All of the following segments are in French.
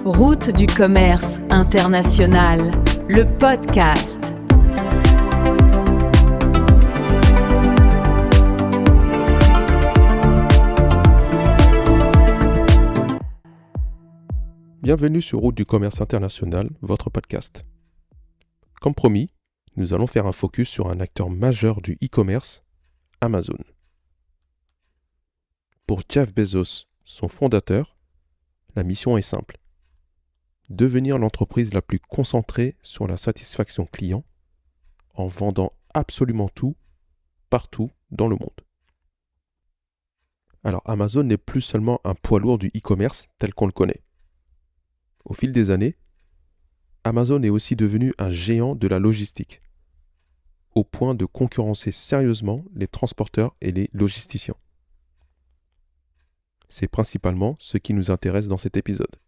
Route du commerce international, le podcast. Bienvenue sur Route du commerce international, votre podcast. Comme promis, nous allons faire un focus sur un acteur majeur du e-commerce, Amazon. Pour Jeff Bezos, son fondateur, la mission est simple. Devenir l'entreprise la plus concentrée sur la satisfaction client en vendant absolument tout, partout dans le monde. Alors Amazon n'est plus seulement un poids lourd du e-commerce tel qu'on le connaît. Au fil des années, Amazon est aussi devenu un géant de la logistique, au point de concurrencer sérieusement les transporteurs et les logisticiens. C'est principalement ce qui nous intéresse dans cet épisode.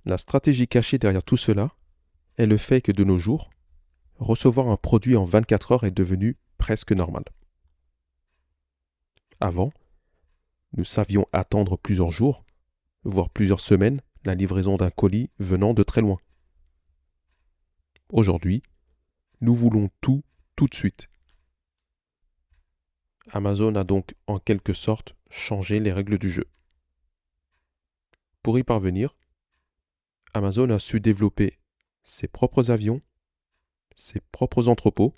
La stratégie cachée derrière tout cela est le fait que de nos jours, recevoir un produit en 24 heures est devenu presque normal. Avant, nous savions attendre plusieurs jours, voire plusieurs semaines, la livraison d'un colis venant de très loin. Aujourd'hui, nous voulons tout de suite. Amazon a donc en quelque sorte changé les règles du jeu. Pour y parvenir, Amazon a su développer ses propres avions, ses propres entrepôts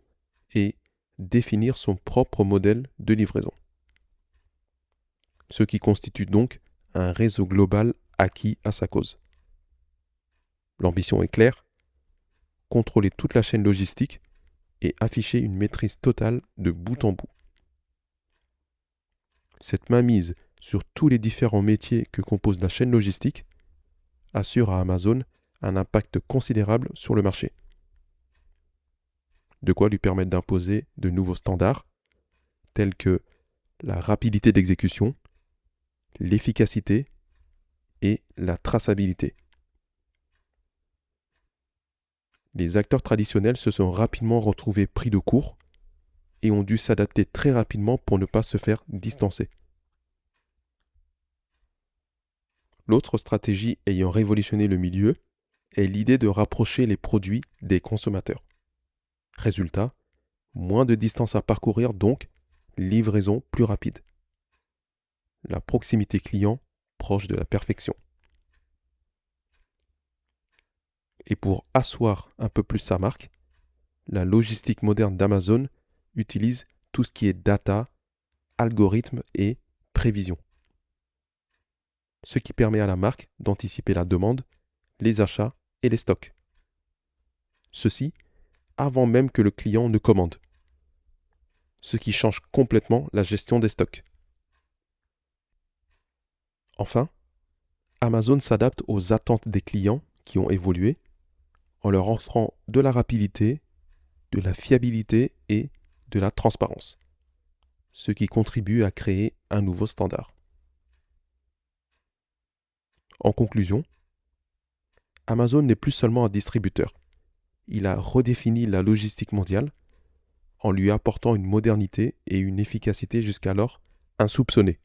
et définir son propre modèle de livraison. Ce qui constitue donc un réseau global acquis à sa cause. L'ambition est claire, contrôler toute la chaîne logistique et afficher une maîtrise totale de bout en bout. Cette mainmise sur tous les différents métiers que compose la chaîne logistique assure à Amazon un impact considérable sur le marché. De quoi lui permettre d'imposer de nouveaux standards tels que la rapidité d'exécution, l'efficacité et la traçabilité. Les acteurs traditionnels se sont rapidement retrouvés pris de court et ont dû s'adapter très rapidement pour ne pas se faire distancer. L'autre stratégie ayant révolutionné le milieu est l'idée de rapprocher les produits des consommateurs. Résultat, moins de distance à parcourir, donc livraison plus rapide. La proximité client proche de la perfection. Et pour asseoir un peu plus sa marque, la logistique moderne d'Amazon utilise tout ce qui est data, algorithme et prévision. Ce qui permet à la marque d'anticiper la demande, les achats et les stocks. Ceci avant même que le client ne commande. Ce qui change complètement la gestion des stocks. Enfin, Amazon s'adapte aux attentes des clients qui ont évolué en leur offrant de la rapidité, de la fiabilité et de la transparence, ce qui contribue à créer un nouveau standard. En conclusion, Amazon n'est plus seulement un distributeur. Il a redéfini la logistique mondiale en lui apportant une modernité et une efficacité jusqu'alors insoupçonnées.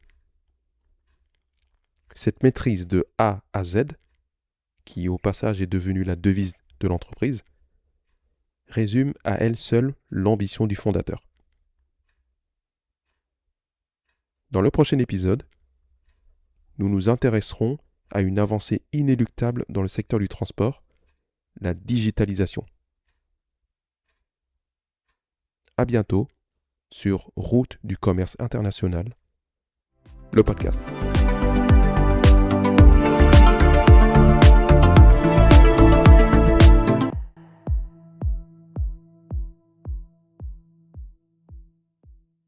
Cette maîtrise de A à Z, qui au passage est devenue la devise de l'entreprise, résume à elle seule l'ambition du fondateur. Dans le prochain épisode, nous nous intéresserons à une avancée inéluctable dans le secteur du transport, la digitalisation. À bientôt sur Route du commerce international, le podcast.